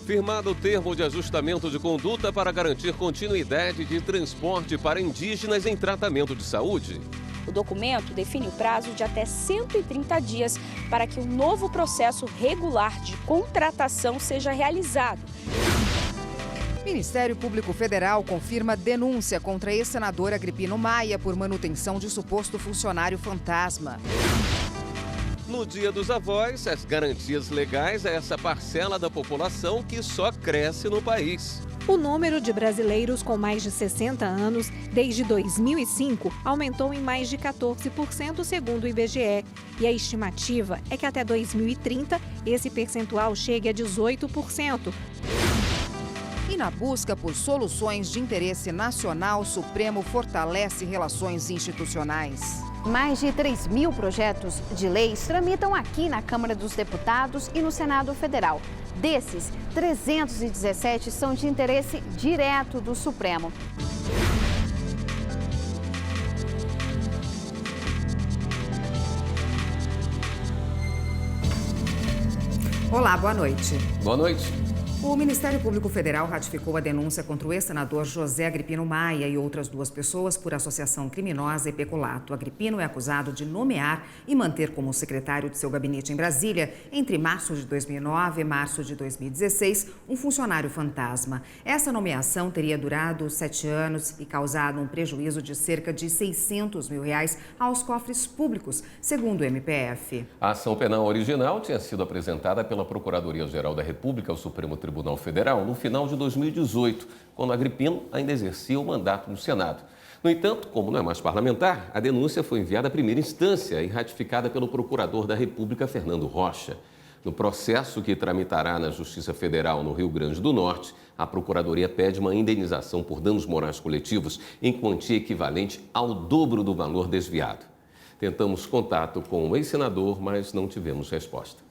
Firmado o termo de ajustamento de conduta para garantir continuidade de transporte para indígenas em tratamento de saúde. O documento define o prazo de até 130 dias para que um novo processo regular de contratação seja realizado. Ministério Público Federal confirma denúncia contra ex-senador Agripino Maia por manutenção de suposto funcionário fantasma. No Dia dos Avós, as garantias legais a essa parcela da população que só cresce no país. O número de brasileiros com mais de 60 anos, desde 2005, aumentou em mais de 14%, segundo o IBGE. E a estimativa é que até 2030, esse percentual chegue a 18%. E na busca por soluções de interesse nacional, o Supremo fortalece relações institucionais. Mais de 3.000 projetos de leis tramitam aqui na Câmara dos Deputados e no Senado Federal. Desses, 317 são de interesse direto do Supremo. Olá, boa noite. Boa noite. O Ministério Público Federal ratificou a denúncia contra o ex-senador José Agripino Maia e outras 2 pessoas por associação criminosa e peculato. Agripino é acusado de nomear e manter como secretário de seu gabinete em Brasília, entre março de 2009 e março de 2016, um funcionário fantasma. Essa nomeação teria durado 7 anos e causado um prejuízo de cerca de R$600 mil aos cofres públicos, segundo o MPF. A ação penal original tinha sido apresentada pela Procuradoria-Geral da República ao Supremo Tribunal Federal no final de 2018, quando Agripino ainda exercia o mandato no Senado. No entanto, como não é mais parlamentar, a denúncia foi enviada à primeira instância e ratificada pelo Procurador da República, Fernando Rocha. No processo que tramitará na Justiça Federal no Rio Grande do Norte, a Procuradoria pede uma indenização por danos morais coletivos em quantia equivalente ao dobro do valor desviado. Tentamos contato com o ex-senador, mas não tivemos resposta.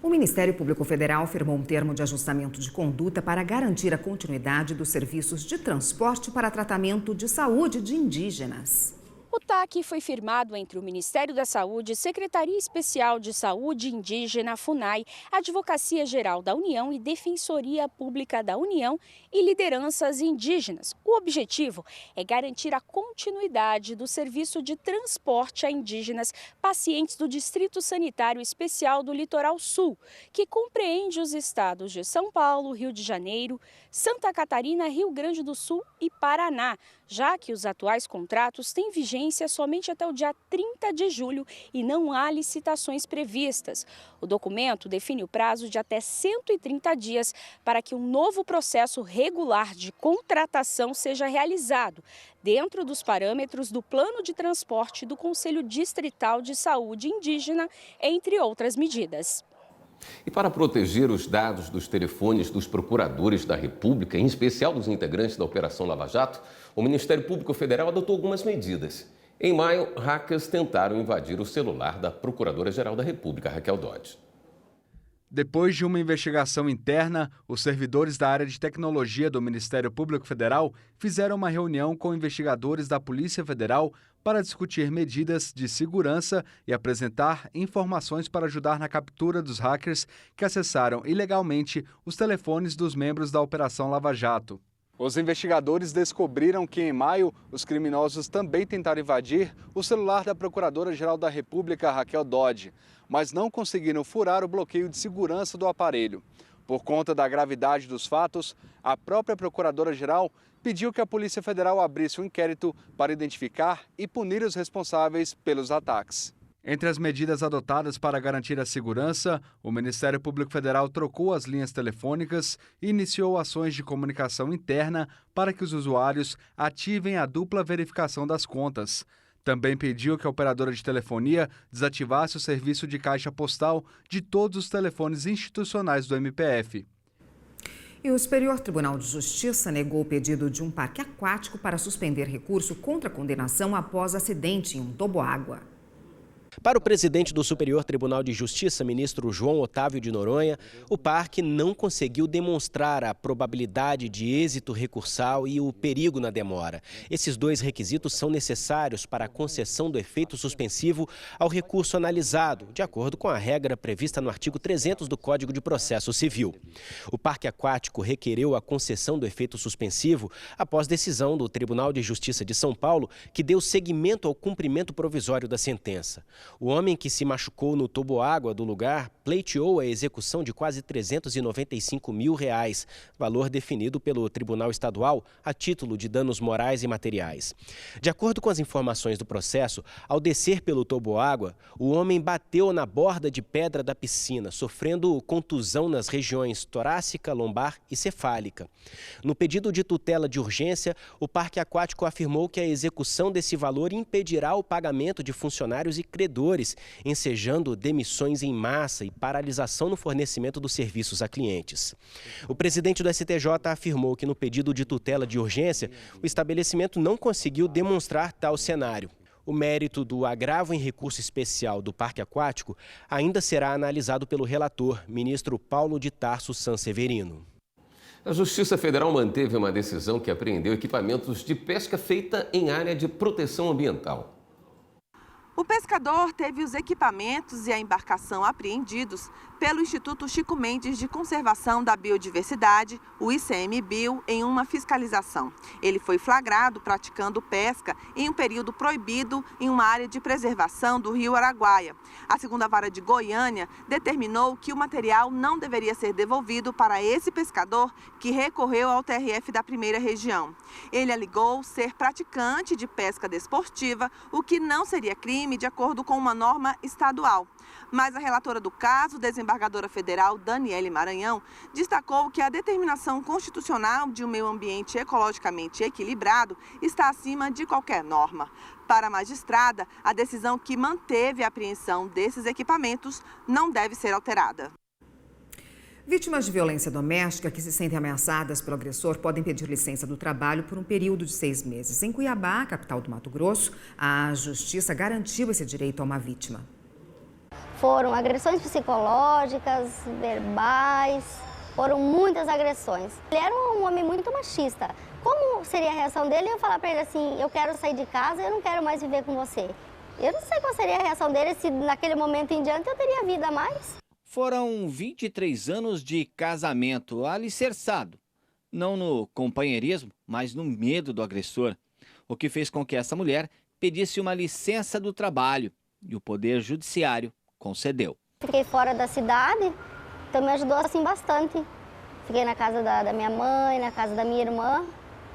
O Ministério Público Federal firmou um termo de ajustamento de conduta para garantir a continuidade dos serviços de transporte para tratamento de saúde de indígenas. O TAC foi firmado entre o Ministério da Saúde, Secretaria Especial de Saúde Indígena, FUNAI, Advocacia Geral da União e Defensoria Pública da União e lideranças indígenas. O objetivo é garantir a continuidade do serviço de transporte a indígenas pacientes do Distrito Sanitário Especial do Litoral Sul, que compreende os estados de São Paulo, Rio de Janeiro, Santa Catarina, Rio Grande do Sul e Paraná, já que os atuais contratos têm vigência somente até o dia 30 de julho e não há licitações previstas. O documento define o prazo de até 130 dias para que um novo processo regular de contratação seja realizado, dentro dos parâmetros do Plano de Transporte do Conselho Distrital de Saúde Indígena, entre outras medidas. E para proteger os dados dos telefones dos procuradores da República, em especial dos integrantes da Operação Lava Jato, o Ministério Público Federal adotou algumas medidas. Em maio, hackers tentaram invadir o celular da Procuradora-Geral da República, Raquel Dodge. Depois de uma investigação interna, os servidores da área de tecnologia do Ministério Público Federal fizeram uma reunião com investigadores da Polícia Federal para discutir medidas de segurança e apresentar informações para ajudar na captura dos hackers que acessaram ilegalmente os telefones dos membros da Operação Lava Jato. Os investigadores descobriram que, em maio, os criminosos também tentaram invadir o celular da Procuradora-Geral da República, Raquel Dodge, mas não conseguiram furar o bloqueio de segurança do aparelho. Por conta da gravidade dos fatos, a própria Procuradora-Geral pediu que a Polícia Federal abrisse um inquérito para identificar e punir os responsáveis pelos ataques. Entre as medidas adotadas para garantir a segurança, o Ministério Público Federal trocou as linhas telefônicas e iniciou ações de comunicação interna para que os usuários ativem a dupla verificação das contas. Também pediu que a operadora de telefonia desativasse o serviço de caixa postal de todos os telefones institucionais do MPF. E o Superior Tribunal de Justiça negou o pedido de um parque aquático para suspender recurso contra a condenação após acidente em um toboágua. Para o presidente do Superior Tribunal de Justiça, ministro João Otávio de Noronha, o parque não conseguiu demonstrar a probabilidade de êxito recursal e o perigo na demora. Esses dois requisitos são necessários para a concessão do efeito suspensivo ao recurso analisado, de acordo com a regra prevista no artigo 300 do Código de Processo Civil. O parque aquático requereu a concessão do efeito suspensivo após decisão do Tribunal de Justiça de São Paulo, que deu seguimento ao cumprimento provisório da sentença. O homem que se machucou no toboágua do lugar pleiteou a execução de quase R$395 mil, valor definido pelo Tribunal Estadual a título de danos morais e materiais. De acordo com as informações do processo, ao descer pelo toboágua, o homem bateu na borda de pedra da piscina, sofrendo contusão nas regiões torácica, lombar e cefálica. No pedido de tutela de urgência, o parque aquático afirmou que a execução desse valor impedirá o pagamento de funcionários e credores, ensejando demissões em massa e paralisação no fornecimento dos serviços a clientes. O presidente do STJ afirmou que no pedido de tutela de urgência, o estabelecimento não conseguiu demonstrar tal cenário. O mérito do agravo em recurso especial do parque aquático ainda será analisado pelo relator, ministro Paulo de Tarso Sanseverino. A Justiça Federal manteve uma decisão que apreendeu equipamentos de pesca feita em área de proteção ambiental. O pescador teve os equipamentos e a embarcação apreendidos pelo Instituto Chico Mendes de Conservação da Biodiversidade, o ICMBio, em uma fiscalização. Ele foi flagrado praticando pesca em um período proibido em uma área de preservação do Rio Araguaia. A segunda vara de Goiânia determinou que o material não deveria ser devolvido para esse pescador que recorreu ao TRF da primeira região. Ele alegou ser praticante de pesca desportiva, o que não seria crime de acordo com uma norma estadual. Mas a relatora do caso, desembargadora federal Daniele Maranhão, destacou que a determinação constitucional de um meio ambiente ecologicamente equilibrado está acima de qualquer norma. Para a magistrada, a decisão que manteve a apreensão desses equipamentos não deve ser alterada. Vítimas de violência doméstica que se sentem ameaçadas pelo agressor podem pedir licença do trabalho por um período de 6 meses. Em Cuiabá, capital do Mato Grosso, a Justiça garantiu esse direito a uma vítima. Foram agressões psicológicas, verbais, foram muitas agressões. Ele era um homem muito machista. Como seria a reação dele? Eu ia falar para ele assim, eu quero sair de casa, eu não quero mais viver com você. Eu não sei qual seria a reação dele, se naquele momento em diante eu teria vida a mais. Foram 23 anos de casamento alicerçado, não no companheirismo, mas no medo do agressor, o que fez com que essa mulher pedisse uma licença do trabalho e o Poder Judiciário concedeu. Fiquei fora da cidade, então me ajudou assim bastante. Fiquei na casa da minha mãe, na casa da minha irmã,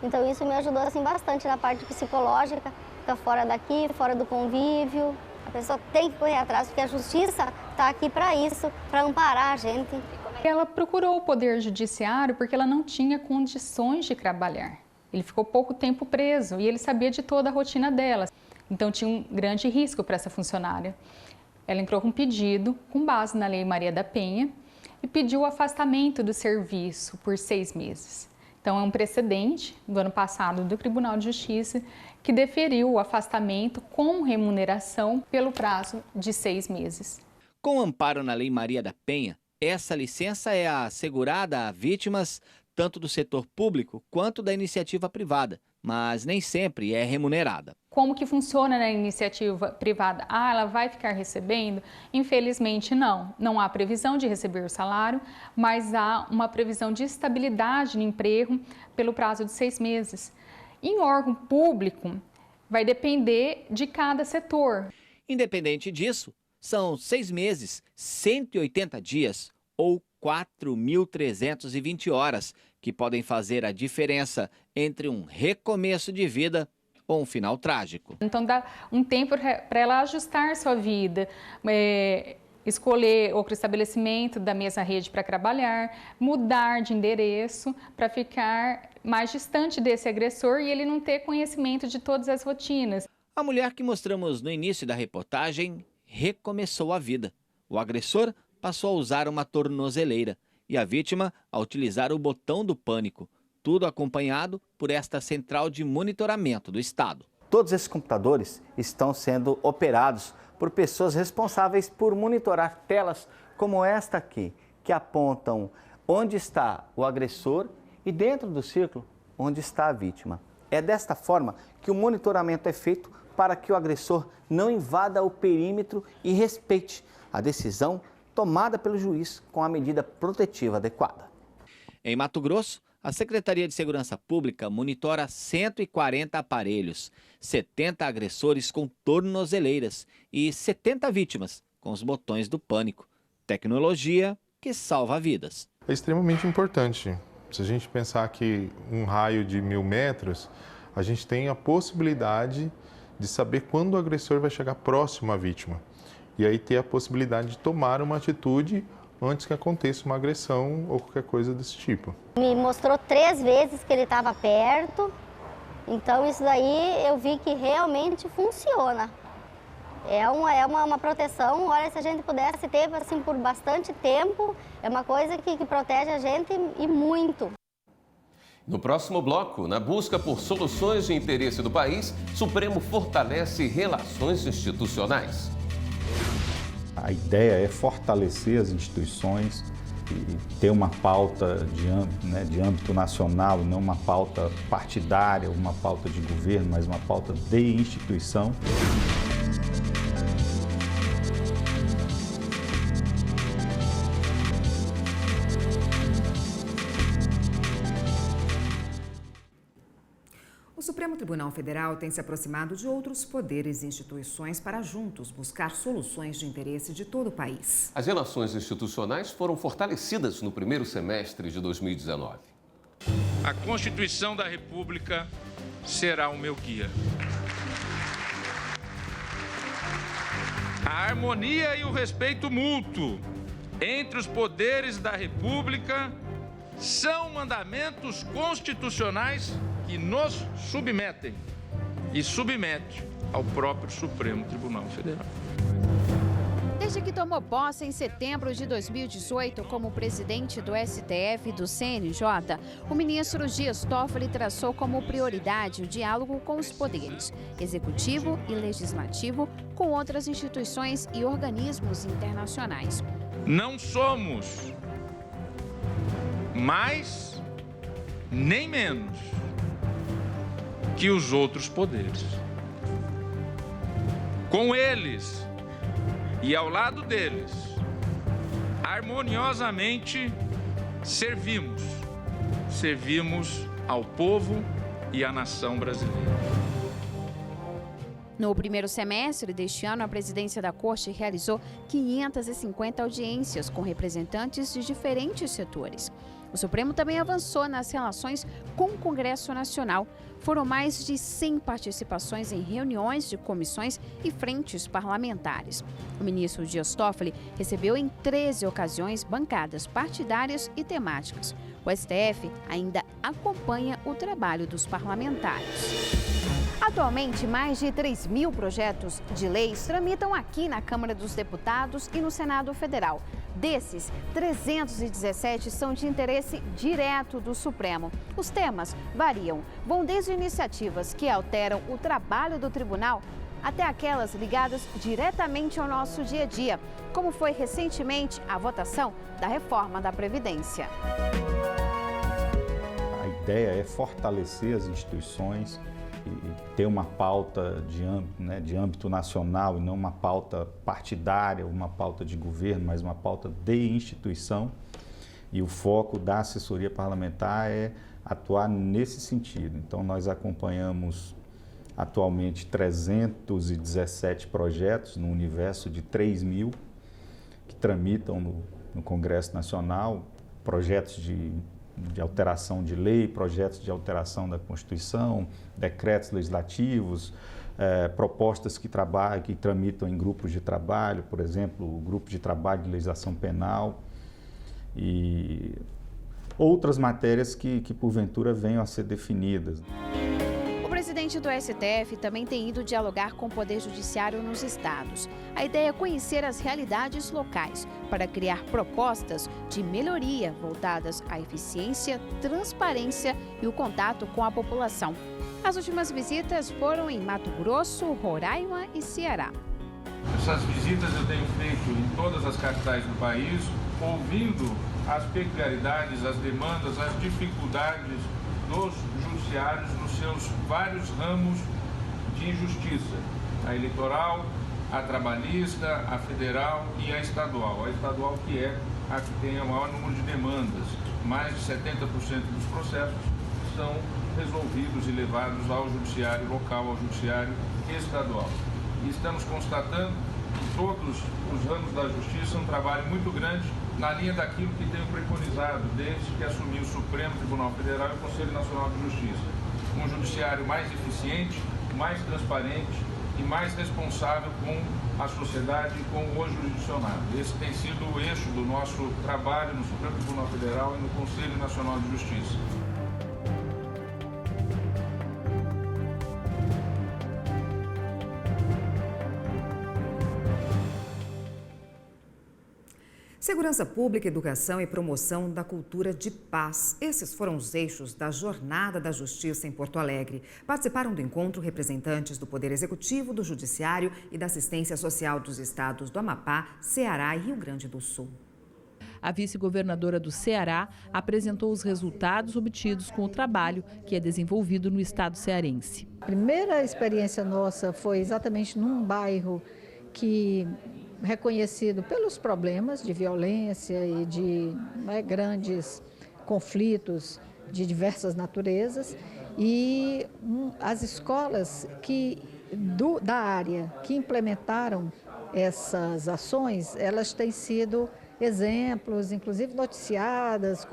então isso me ajudou assim bastante na parte psicológica, ficar fora daqui, fora do convívio. A pessoa tem que correr atrás, porque a justiça está aqui para isso, para amparar a gente. Ela procurou o Poder Judiciário porque ela não tinha condições de trabalhar. Ele ficou pouco tempo preso e ele sabia de toda a rotina dela. Então tinha um grande risco para essa funcionária. Ela entrou com um pedido, com base na Lei Maria da Penha, e pediu o afastamento do serviço por 6 meses. Então é um precedente do ano passado do Tribunal de Justiça que deferiu o afastamento com remuneração pelo prazo de 6 meses. Com amparo na Lei Maria da Penha, essa licença é assegurada a vítimas tanto do setor público quanto da iniciativa privada, mas nem sempre é remunerada. Como que funciona na iniciativa privada? Ela vai ficar recebendo? Infelizmente não. Não há previsão de receber o salário, mas há uma previsão de estabilidade no emprego pelo prazo de 6 meses. Em órgão público, vai depender de cada setor. Independente disso, são 6 meses, 180 dias ou 4.320 horas que podem fazer a diferença entre um recomeço de vida ou um final trágico. Então dá um tempo para ela ajustar sua vida, escolher outro estabelecimento da mesma rede para trabalhar, mudar de endereço para ficar mais distante desse agressor e ele não ter conhecimento de todas as rotinas. A mulher que mostramos no início da reportagem recomeçou a vida. O agressor passou a usar uma tornozeleira e a vítima a utilizar o botão do pânico, tudo acompanhado por esta central de monitoramento do Estado. Todos esses computadores estão sendo operados por pessoas responsáveis por monitorar telas como esta aqui, que apontam onde está o agressor e dentro do círculo onde está a vítima. É desta forma que o monitoramento é feito para que o agressor não invada o perímetro e respeite a decisão tomada pelo juiz com a medida protetiva adequada. Em Mato Grosso, a Secretaria de Segurança Pública monitora 140 aparelhos, 70 agressores com tornozeleiras e 70 vítimas com os botões do pânico. Tecnologia que salva vidas. É extremamente importante. Se a gente pensar que um raio de 1000 metros, a gente tem a possibilidade de saber quando o agressor vai chegar próximo à vítima. E aí ter a possibilidade de tomar uma atitude antes que aconteça uma agressão ou qualquer coisa desse tipo. Me mostrou 3 vezes que ele estava perto, então isso daí eu vi que realmente funciona. É uma proteção, olha, se a gente pudesse ter assim, por bastante tempo, é uma coisa que protege a gente e muito. No próximo bloco, na busca por soluções de interesse do país, Supremo fortalece relações institucionais. A ideia é fortalecer as instituições e ter uma pauta de âmbito nacional, não uma pauta partidária, uma pauta de governo, mas uma pauta de instituição. O Supremo Tribunal Federal tem se aproximado de outros poderes e instituições para juntos buscar soluções de interesse de todo o país. As relações institucionais foram fortalecidas no primeiro semestre de 2019. A Constituição da República será o meu guia. A harmonia e o respeito mútuo entre os poderes da República são mandamentos constitucionais que nos submetem e submete ao próprio Supremo Tribunal Federal. Desde que tomou posse em setembro de 2018 como presidente do STF e do CNJ, o ministro Dias Toffoli traçou como prioridade o diálogo com os poderes executivo e legislativo, com outras instituições e organismos internacionais. Não somos mais nem menos que os outros poderes. Com eles e ao lado deles, harmoniosamente servimos ao povo e à nação brasileira. No primeiro semestre deste ano, a presidência da Corte realizou 550 audiências com representantes de diferentes setores. O Supremo também avançou nas relações com o Congresso Nacional. Foram mais de 100 participações em reuniões de comissões e frentes parlamentares. O ministro Dias Toffoli recebeu em 13 ocasiões bancadas partidárias e temáticas. O STF ainda acompanha o trabalho dos parlamentares. Atualmente, mais de 3.000 projetos de leis tramitam aqui na Câmara dos Deputados e no Senado Federal. Desses, 317 são de interesse direto do Supremo. Os temas variam, vão desde iniciativas que alteram o trabalho do tribunal até aquelas ligadas diretamente ao nosso dia a dia, como foi recentemente a votação da reforma da Previdência. A ideia é fortalecer as instituições e ter uma pauta de âmbito nacional e não uma pauta partidária, uma pauta de governo, mas uma pauta de instituição. E o foco da assessoria parlamentar é atuar nesse sentido. Então, nós acompanhamos atualmente 317 projetos no universo de 3.000 que tramitam no Congresso Nacional, projetos de alteração de lei, projetos de alteração da Constituição, decretos legislativos, propostas que tramitam em grupos de trabalho, por exemplo, o grupo de trabalho de legislação penal e outras matérias que porventura venham a ser definidas. O presidente do STF também tem ido dialogar com o Poder Judiciário nos estados. A ideia é conhecer as realidades locais para criar propostas de melhoria voltadas à eficiência, transparência e o contato com a população. As últimas visitas foram em Mato Grosso, Roraima e Ceará. Essas visitas eu tenho feito em todas as capitais do país, ouvindo as peculiaridades, as demandas, as dificuldades dos judiciários nos seus vários ramos de justiça. A eleitoral, a trabalhista, a federal e a estadual. A estadual que é a que tem o maior número de demandas. Mais de 70% dos processos são resolvidos e levados ao judiciário local, ao judiciário estadual. E estamos constatando em todos os ramos da justiça um trabalho muito grande na linha daquilo que tenho preconizado desde que assumi o Supremo Tribunal Federal e o Conselho Nacional de Justiça. Um judiciário mais eficiente, mais transparente e mais responsável com a sociedade e com o jurisdicionado. Esse tem sido o eixo do nosso trabalho no Supremo Tribunal Federal e no Conselho Nacional de Justiça. Segurança pública, educação e promoção da cultura de paz. Esses foram os eixos da Jornada da Justiça em Porto Alegre. Participaram do encontro representantes do Poder Executivo, do Judiciário e da Assistência Social dos estados do Amapá, Ceará e Rio Grande do Sul. A vice-governadora do Ceará apresentou os resultados obtidos com o trabalho que é desenvolvido no estado cearense. A primeira experiência nossa foi exatamente num bairro que reconhecido pelos problemas de violência e de grandes conflitos de diversas naturezas, e as escolas da área que implementaram essas ações, elas têm sido exemplos, inclusive noticiadas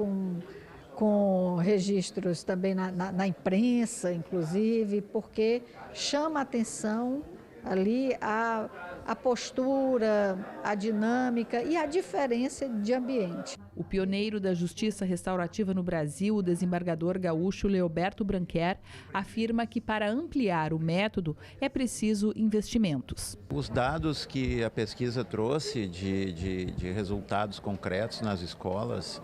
com registros também na imprensa, inclusive, porque chama a atenção ali a postura, a dinâmica e a diferença de ambiente. O pioneiro da justiça restaurativa no Brasil, o desembargador gaúcho Leoberto Branquer, afirma que para ampliar o método é preciso investimentos. Os dados que a pesquisa trouxe de resultados concretos nas escolas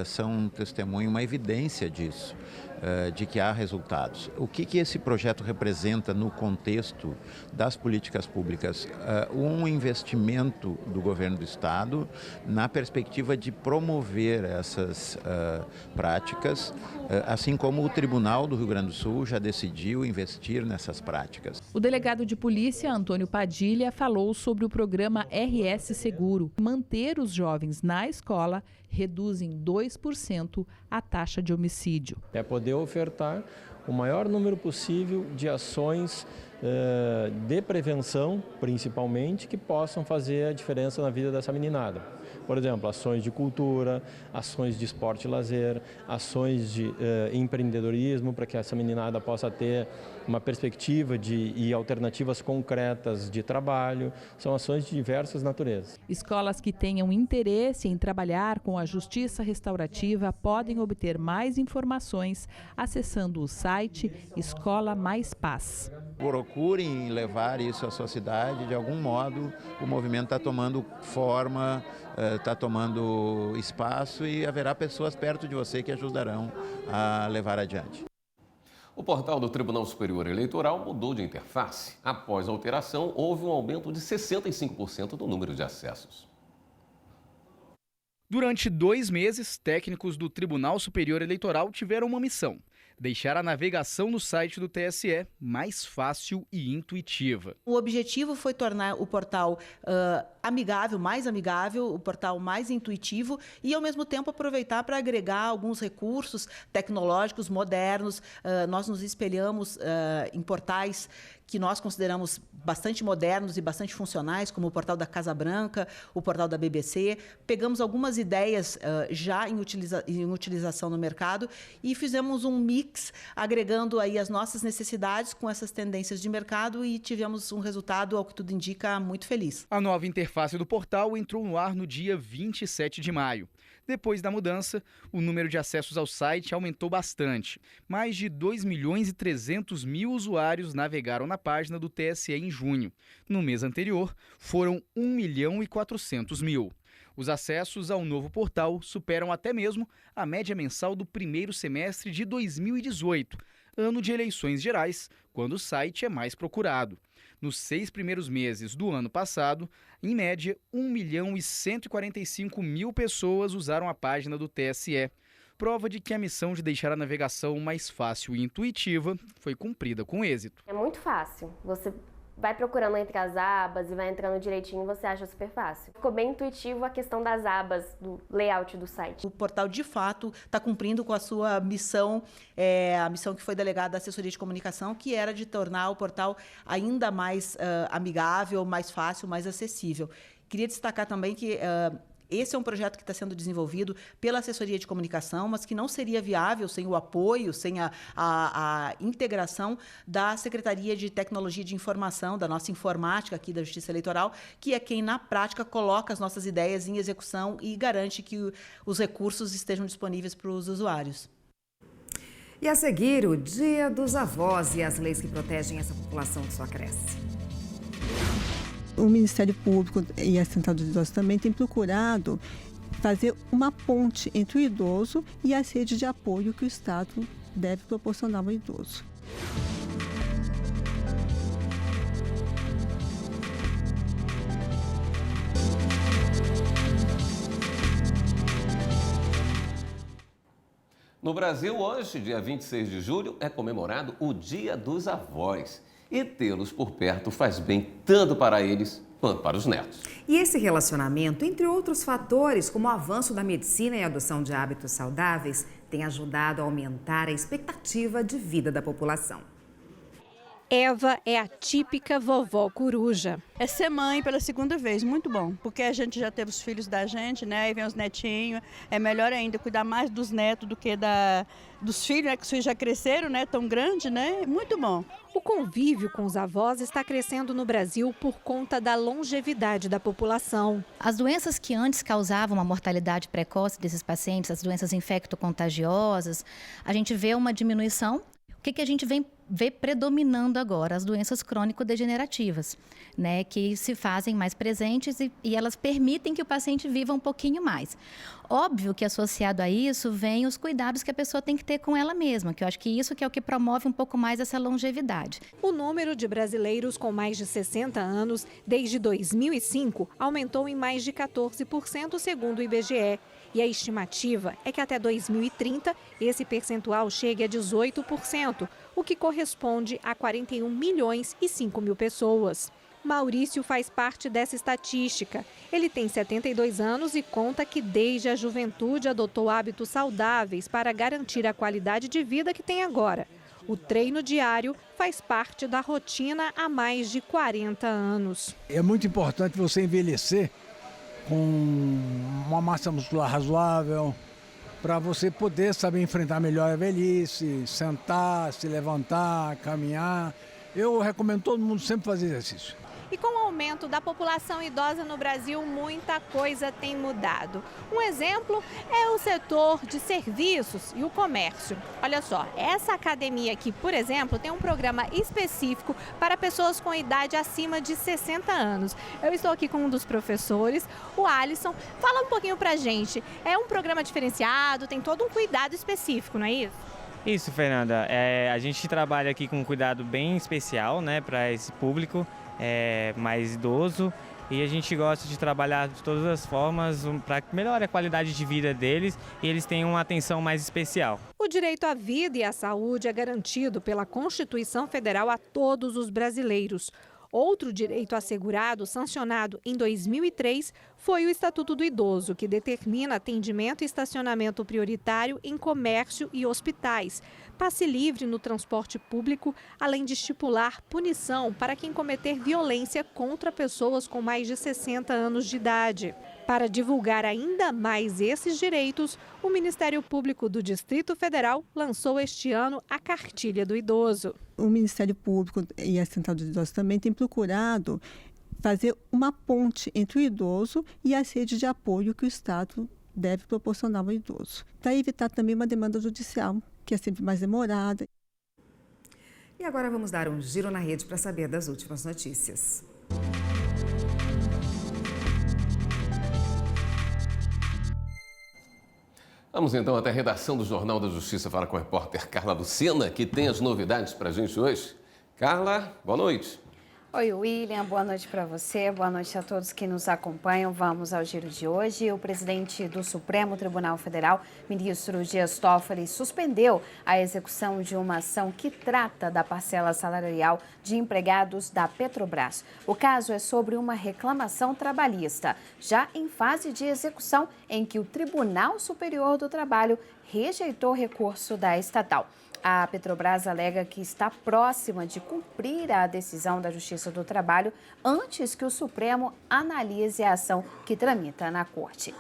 são um testemunho, uma evidência disso. De que há resultados. O que esse projeto representa no contexto das políticas públicas? Um investimento do governo do estado na perspectiva de promover essas práticas, assim como o Tribunal do Rio Grande do Sul já decidiu investir nessas práticas. O delegado de polícia, Antônio Padilha, falou sobre o programa RS Seguro. Manter os jovens na escola reduz em 2% a taxa de homicídio. É poder ofertar o maior número possível de ações de prevenção, principalmente, que possam fazer a diferença na vida dessa meninada. Por exemplo, ações de cultura, ações de esporte e lazer, ações de empreendedorismo, para que essa meninada possa ter uma perspectiva e alternativas concretas de trabalho. São ações de diversas naturezas. Escolas que tenham interesse em trabalhar com a justiça restaurativa podem obter mais informações acessando o site Escola Mais Paz. Procurem levar isso à sua cidade, de algum modo o movimento está tomando forma, está tomando espaço e haverá pessoas perto de você que ajudarão a levar adiante. O portal do Tribunal Superior Eleitoral mudou de interface. Após a alteração, houve um aumento de 65% do número de acessos. Durante 2 meses, técnicos do Tribunal Superior Eleitoral tiveram uma missão: deixar a navegação no site do TSE mais fácil e intuitiva. O objetivo foi tornar o portal amigável, mais amigável, o portal mais intuitivo e, ao mesmo tempo, aproveitar para agregar alguns recursos tecnológicos modernos. Nós nos espelhamos em portais que nós consideramos bastante modernos e bastante funcionais, como o portal da Casa Branca, o portal da BBC. Pegamos algumas ideias já em utilização no mercado e fizemos um mix, agregando aí as nossas necessidades com essas tendências de mercado, e tivemos um resultado, ao que tudo indica, muito feliz. A nova interface do portal entrou no ar no dia 27 de maio. Depois da mudança, o número de acessos ao site aumentou bastante. Mais de 2.300.000 usuários navegaram na página do TSE em junho. No mês anterior, foram 1.400.000. Os acessos ao novo portal superam até mesmo a média mensal do primeiro semestre de 2018, ano de eleições gerais, quando o site é mais procurado. Nos 6 primeiros meses do ano passado, em média, 1.145.000 pessoas usaram a página do TSE. Prova de que a missão de deixar a navegação mais fácil e intuitiva foi cumprida com êxito. É muito fácil. Você vai procurando entre as abas e vai entrando direitinho, você acha super fácil. Ficou bem intuitivo a questão das abas, do layout do site. O portal, de fato, está cumprindo com a sua missão, a missão que foi delegada à assessoria de comunicação, que era de tornar o portal ainda mais amigável, mais fácil, mais acessível. Queria destacar também que esse é um projeto que está sendo desenvolvido pela assessoria de comunicação, mas que não seria viável sem o apoio, sem a integração da Secretaria de Tecnologia de Informação, da nossa informática aqui da Justiça Eleitoral, que é quem, na prática, coloca as nossas ideias em execução e garante que os recursos estejam disponíveis para os usuários. E a seguir, o Dia dos Avós e as leis que protegem essa população que só cresce. O Ministério Público e a Central dos Idosos também têm procurado fazer uma ponte entre o idoso e as redes de apoio que o Estado deve proporcionar ao idoso. No Brasil, hoje, dia 26 de julho, é comemorado o Dia dos Avós. E tê-los por perto faz bem tanto para eles quanto para os netos. E esse relacionamento, entre outros fatores, como o avanço da medicina e a adoção de hábitos saudáveis, tem ajudado a aumentar a expectativa de vida da população. Eva é a típica vovó coruja. É ser mãe pela segunda vez, muito bom, porque a gente já teve os filhos da gente, né, e vem os netinhos, é melhor ainda cuidar mais dos netos do que dos filhos, né, que os filhos já cresceram, né, tão grande, né, muito bom. O convívio com os avós está crescendo no Brasil por conta da longevidade da população. As doenças que antes causavam uma mortalidade precoce desses pacientes, as doenças infecto-contagiosas, a gente vê uma diminuição. O que a gente vê predominando agora? As doenças crônico-degenerativas, né, que se fazem mais presentes e elas permitem que o paciente viva um pouquinho mais. Óbvio que associado a isso vem os cuidados que a pessoa tem que ter com ela mesma, que eu acho que isso que é o que promove um pouco mais essa longevidade. O número de brasileiros com mais de 60 anos, desde 2005, aumentou em mais de 14%, segundo o IBGE. E a estimativa é que até 2030 esse percentual chegue a 18%, o que corresponde a 41 milhões e 5 mil pessoas. Maurício faz parte dessa estatística. Ele tem 72 anos e conta que desde a juventude adotou hábitos saudáveis para garantir a qualidade de vida que tem agora. O treino diário faz parte da rotina há mais de 40 anos. É muito importante você envelhecer com uma massa muscular razoável, para você poder saber enfrentar melhor a velhice, sentar, se levantar, caminhar. Eu recomendo todo mundo sempre fazer exercício. E com o aumento da população idosa no Brasil, muita coisa tem mudado. Um exemplo é o setor de serviços e o comércio. Olha só, essa academia aqui, por exemplo, tem um programa específico para pessoas com idade acima de 60 anos. Eu estou aqui com um dos professores, o Alisson. Fala um pouquinho pra gente. É um programa diferenciado, tem todo um cuidado específico, não é isso? Isso, Fernanda. A gente trabalha aqui com um cuidado bem especial, né, para esse público mais idoso, e a gente gosta de trabalhar de todas as formas para melhorar a qualidade de vida deles e eles tenham uma atenção mais especial. O direito à vida e à saúde é garantido pela Constituição Federal a todos os brasileiros. Outro direito assegurado, sancionado em 2003, foi o Estatuto do Idoso, que determina atendimento e estacionamento prioritário em comércio e hospitais, passe livre no transporte público, além de estipular punição para quem cometer violência contra pessoas com mais de 60 anos de idade. Para divulgar ainda mais esses direitos, o Ministério Público do Distrito Federal lançou este ano a Cartilha do Idoso. O Ministério Público e a Central dos Idosos também têm procurado fazer uma ponte entre o idoso e as redes de apoio que o Estado deve proporcionar ao idoso, para evitar também uma demanda judicial, que é sempre mais demorada. E agora vamos dar um giro na rede para saber das últimas notícias. Vamos então até a redação do Jornal da Justiça falar com a repórter Carla Lucena, que tem as novidades para a gente hoje. Carla, boa noite. Oi, William, boa noite para você, boa noite a todos que nos acompanham. Vamos ao giro de hoje. O presidente do Supremo Tribunal Federal, ministro Dias Toffoli, suspendeu a execução de uma ação que trata da parcela salarial de empregados da Petrobras. O caso é sobre uma reclamação trabalhista, já em fase de execução, em que o Tribunal Superior do Trabalho rejeitou recurso da estatal. A Petrobras alega que está próxima de cumprir a decisão da Justiça do Trabalho antes que o Supremo analise a ação que tramita na Corte.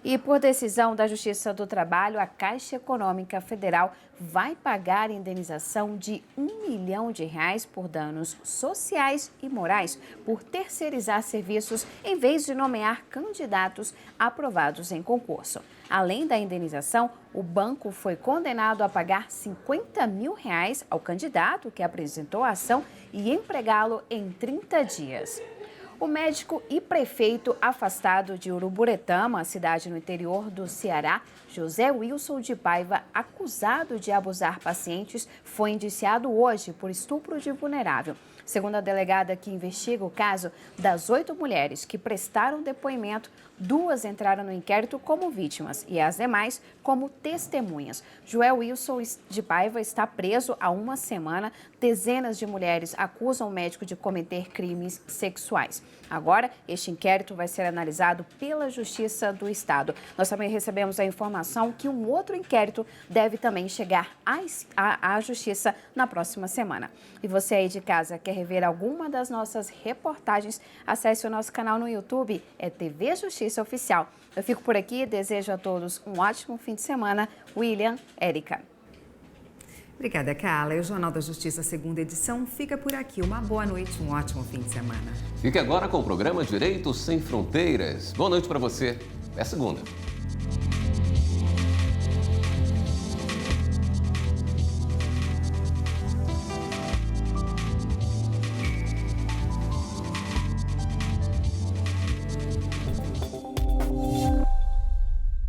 E por decisão da Justiça do Trabalho, a Caixa Econômica Federal vai pagar indenização de R$1 milhão por danos sociais e morais por terceirizar serviços em vez de nomear candidatos aprovados em concurso. Além da indenização, o banco foi condenado a pagar R$50 mil ao candidato que apresentou a ação e empregá-lo em 30 dias. O médico e prefeito afastado de Uruburetama, cidade no interior do Ceará, José Wilson de Paiva, acusado de abusar pacientes, foi indiciado hoje por estupro de vulnerável. Segundo a delegada que investiga o caso, das 8 mulheres que prestaram depoimento, 2 entraram no inquérito como vítimas e as demais como testemunhas. Joel Wilson de Paiva está preso há 1 semana. Dezenas de mulheres acusam o médico de cometer crimes sexuais. Agora, este inquérito vai ser analisado pela Justiça do Estado. Nós também recebemos a informação que um outro inquérito deve também chegar à Justiça na próxima semana. E você aí de casa quer rever alguma das nossas reportagens? Acesse o nosso canal no YouTube, é TV Justiça Oficial. Eu fico por aqui, desejo a todos um ótimo fim de semana. William, Érica. Obrigada, Carla. E o Jornal da Justiça, segunda edição, fica por aqui. Uma boa noite, um ótimo fim de semana. Fique agora com o programa Direitos Sem Fronteiras. Boa noite para você. Até segunda.